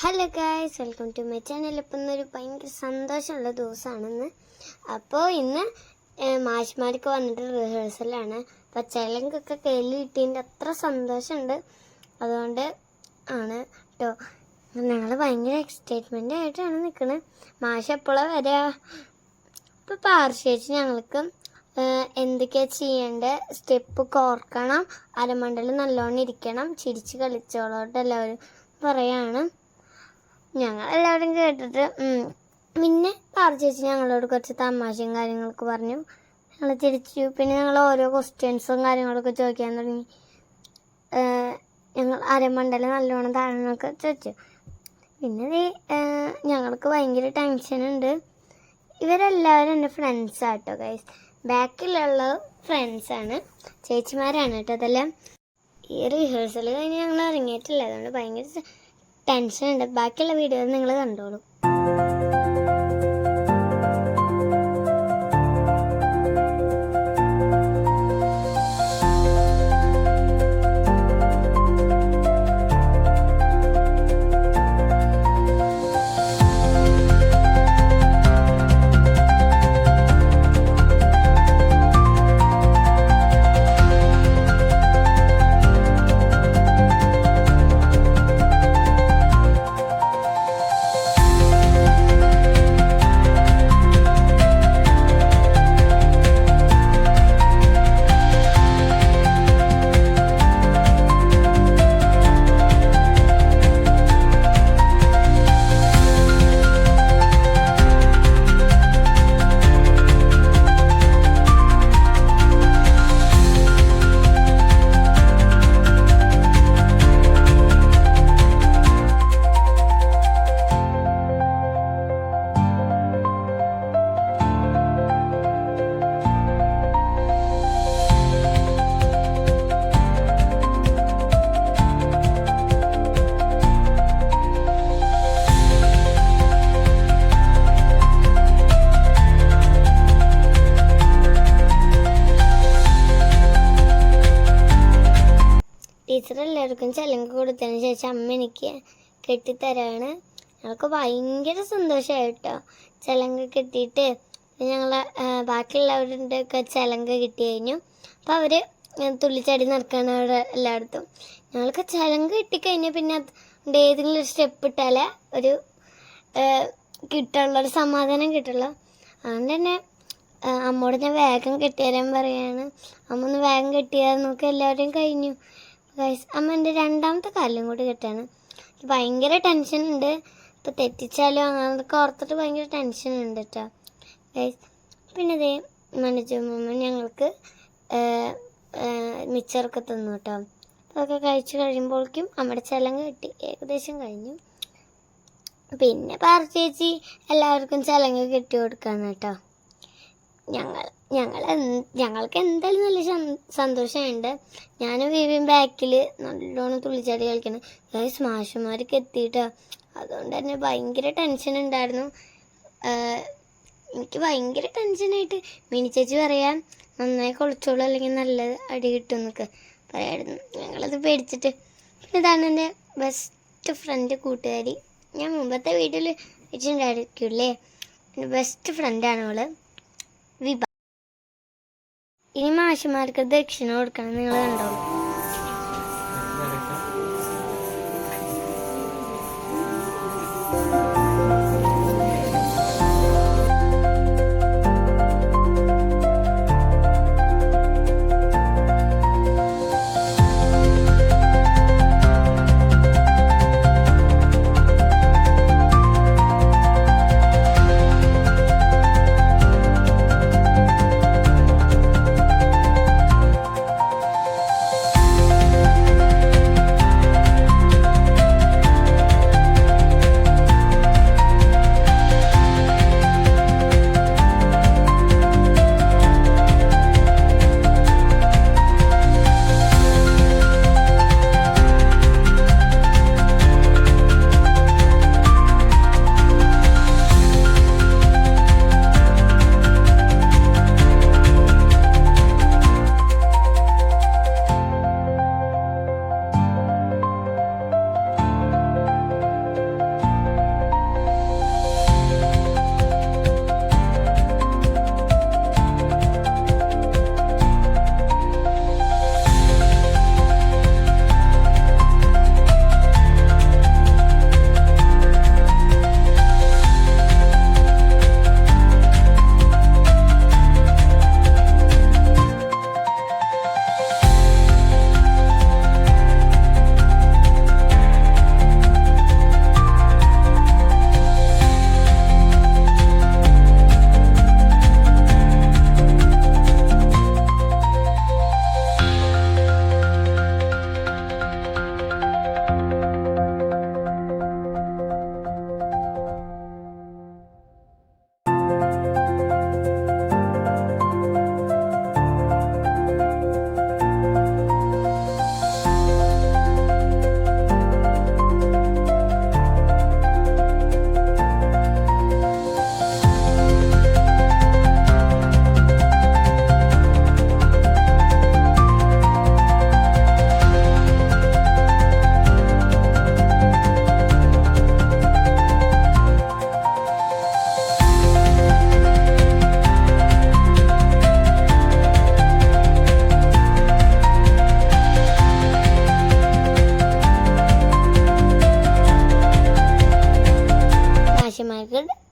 Hello guys, welcome to my channel. ഇപ്പം ഇന്നൊരു ഭയങ്കര സന്തോഷമുള്ള ദിവസമാണെന്ന്. അപ്പോൾ ഇന്ന് മാഷ്മാർക്ക് വന്നിട്ട് റിഹേഴ്സലാണ്. അപ്പോൾ ചിലങ്കൊക്കെ കയ്യിൽ കിട്ടിയതിൻ്റെ അത്ര സന്തോഷമുണ്ട്. അതുകൊണ്ട് ആണ് കേട്ടോ ഞങ്ങൾ ഭയങ്കര എക്സൈറ്റ്മെൻ്റ് ആയിട്ടാണ് നിൽക്കുന്നത്. മാഷ് എപ്പോഴാണ് വരിക? ഇപ്പോൾ പാർശ്ശേച്ച് ഞങ്ങൾക്ക് എന്തൊക്കെയാണ് ചെയ്യേണ്ടത്, സ്റ്റെപ്പ് കോർക്കണം, അരമണ്ടൽ നല്ലോണം ഇരിക്കണം, ചിരിച്ച് കളിച്ചോളോട്ട് എല്ലാവരും പറയാണ്. ഞങ്ങളെല്ലാവരും കേട്ടിട്ട് പിന്നെ ചേച്ചി ഞങ്ങളോട് കുറച്ച് തമാശയും കാര്യങ്ങളൊക്കെ പറഞ്ഞു. ഞങ്ങൾ തിരിച്ചു. പിന്നെ ഞങ്ങൾ ഓരോ ക്വസ്റ്റ്യൻസും കാര്യങ്ങളൊക്കെ ചോദിക്കാൻ തുടങ്ങി. ഞങ്ങൾ അരമണ്ടൽ നല്ലോണം താഴെന്നൊക്കെ ചോദിച്ചു. പിന്നെ ഞങ്ങൾക്ക് ഭയങ്കര ടെൻഷനുണ്ട്. ഇവരെല്ലാവരും എൻ്റെ ഫ്രണ്ട്സാട്ടോ ഗൈസ്. ബാക്കിലുള്ള ഫ്രണ്ട്സാണ്, ചേച്ചിമാരാണ് കേട്ടോ. അതെല്ലാം ഈ റിഹേഴ്സൽ കഴിഞ്ഞ് ഞങ്ങൾ ഇറങ്ങിയിട്ടില്ല. അതുകൊണ്ട് ഭയങ്കര ടെൻഷനുണ്ട്. ബാക്കിയുള്ള വീഡിയോ നിങ്ങൾ കണ്ടോളൂ. ടീച്ചർ എല്ലാവർക്കും ചലങ്ക് കൊടുത്തതിന് ശേഷം അമ്മ എനിക്ക് കെട്ടിത്തരാണ്. ഞങ്ങൾക്ക് ഭയങ്കര സന്തോഷമായിട്ടോ ചലങ്ക് കെട്ടിയിട്ട്. ഞങ്ങൾ ബാക്കിയുള്ളവരുടെ ഒക്കെ ചലങ്ക് കിട്ടി കഴിഞ്ഞു. അപ്പോൾ അവർ തുള്ളിച്ചാടി നടക്കുകയാണ് അവിടെ എല്ലായിടത്തും. ഞങ്ങൾക്ക് ചലങ്ക് കിട്ടിക്കഴിഞ്ഞാൽ പിന്നെ അതുകൊണ്ട് ഏതെങ്കിലും ഒരു സ്റ്റെപ്പ് ഇട്ടാലേ ഒരു കിട്ടുള്ളൊരു സമാധാനം കിട്ടുള്ളൂ. അതുകൊണ്ട് തന്നെ അമ്മോട് ഞാൻ വേഗം കെട്ടിത്തരാൻ പറയുകയാണ്. അമ്മ ഒന്ന് വേഗം കെട്ടിയാൽ നമുക്ക് എല്ലാവരെയും കഴിഞ്ഞു ഗൈസ്. അമ്മ എൻ്റെ രണ്ടാമത്തെ കാലിലും കൂടി കെട്ടാണ്. ഭയങ്കര ടെൻഷനുണ്ട്. ഇപ്പോൾ തെറ്റിച്ചാലോ അങ്ങനത്തെ ഓർത്തിട്ട് ഭയങ്കര ടെൻഷനുണ്ട് കേട്ടോ ഗൈസ്. പിന്നെ ഇതേ മനുജമ്മ ഞങ്ങൾക്ക് മിച്ചറൊക്കെ തന്നു കേട്ടോ. അതൊക്കെ കഴിച്ച് കഴിയുമ്പോഴേക്കും നമ്മുടെ ചലങ്ക് കെട്ടി ഏകദേശം കഴിഞ്ഞു. പിന്നെ ചേച്ചി എല്ലാവർക്കും ചലങ്ക് കെട്ടി കൊടുക്കാണ് കേട്ടോ. ഞങ്ങൾക്ക് എന്തായാലും നല്ല സന്തോഷമുണ്ട്. ഞാനും വീവിയും ബാക്കിൽ നല്ലോണം തുള്ളിച്ചാടി കളിക്കണം ഗൈസ്. മാഷന്മാർക്ക് എത്തിയിട്ടോ. അതുകൊണ്ട് തന്നെ ഭയങ്കര ടെൻഷൻ ഉണ്ടായിരുന്നു. എനിക്ക് ഭയങ്കര ടെൻഷനായിട്ട് മിനി ചേച്ചി പറയാൻ നന്നായി കുളിച്ചോളൂ അല്ലെങ്കിൽ നല്ല അടി കിട്ടും എന്നൊക്കെ പറയായിരുന്നു. ഞങ്ങളത് പേടിച്ചിട്ട്. പിന്നെ ഇതാണ് എൻ്റെ ബെസ്റ്റ് ഫ്രണ്ട് കൂട്ടുകാരി. ഞാൻ മുമ്പത്തെ വീഡിയോയിൽ വെച്ചിട്ടുണ്ടായിരിക്കില്ലേ, എൻ്റെ ബെസ്റ്റ് ഫ്രണ്ടാണ് അവള് വിഭ. ഇനി മാഷന്മാർക്ക് ദക്ഷിണ കൊടുക്കണം, നിങ്ങൾ കണ്ടോളൂ.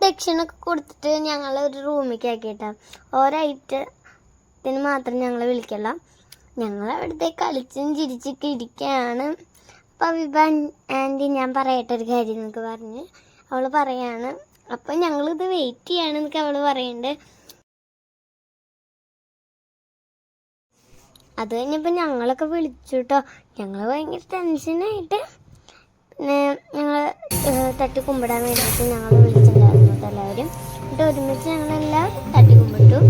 ദക്ഷിണൊക്കെ കൊടുത്തിട്ട് ഞങ്ങൾ ഒരു റൂമിലേക്ക് ആക്കിയിട്ടാ. ഓരോ ഐറ്റത്തിന് മാത്രം ഞങ്ങൾ വിളിക്കല്ല. ഞങ്ങൾ അവിടുത്തെ കളിച്ചും ചിരിച്ചൊക്കെ ഇരിക്കുകയാണ്. അപ്പം വിഭ ആൻറ്റി ഞാൻ പറയട്ടെ ഒരു കാര്യം എന്നൊക്കെ പറഞ്ഞ് അവൾ പറയാണ്. അപ്പം ഞങ്ങളിത് വെയിറ്റ് ചെയ്യാണെന്നൊക്കെ അവൾ പറയുന്നുണ്ട്. അത് കഴിഞ്ഞപ്പോൾ ഞങ്ങളൊക്കെ വിളിച്ചു കേട്ടോ. ഞങ്ങൾ ഭയങ്കര ടെൻഷനായിട്ട് പിന്നെ ഞങ്ങൾ തട്ടി കുമ്പിടാൻ വേണ്ടിയിട്ട് ഞങ്ങൾ വിളിച്ചിട്ടുണ്ടായിരുന്നു കേട്ടോ എല്ലാവരും. എന്നിട്ട് ഒരുമിച്ച് ഞങ്ങളെല്ലാവരും തട്ടി കുമ്പിട്ടു.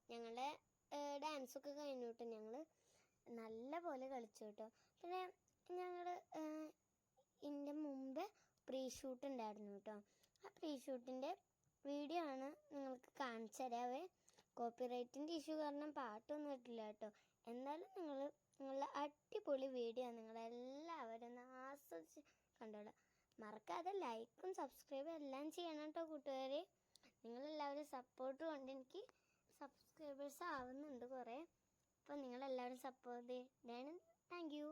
ഞങ്ങളുടെ ഡാൻസൊക്കെ കഴിഞ്ഞു കേട്ടോ. ഞങ്ങൾ നല്ല പോലെ കളിച്ചു കേട്ടോ. പിന്നെ ഞങ്ങൾ ഇതിൻ്റെ മുമ്പ് പ്രീ ഷൂട്ട് ഉണ്ടായിരുന്നു കേട്ടോ. ആ പ്രീ ഷൂട്ടിൻ്റെ വീഡിയോ ആണ് നിങ്ങൾക്ക് കാണിച്ചു തരാവേ. കോപ്പിറൈറ്റിൻ്റെ ഇഷ്യൂ കാരണം പാട്ടൊന്നും ഇട്ടില്ല കേട്ടോ. എന്നാലും നിങ്ങളുടെ അടിപൊളി വീഡിയോ നിങ്ങളെല്ലാവരും ആസ്വദിച്ച് കണ്ടോളാം. മറക്കാതെ ലൈക്കും സബ്സ്ക്രൈബും എല്ലാം ചെയ്യണം കേട്ടോ കൂട്ടുകാരെ. നിങ്ങളെല്ലാവരും സപ്പോർട്ട് കൊണ്ട് എനിക്ക് സബ്സ്ക്രൈബേഴ്സ് ആവുന്നുണ്ട് കുറേ. അപ്പോൾ നിങ്ങളെല്ലാവരും സപ്പോർട്ട് ചെയ്യണം. Thank you.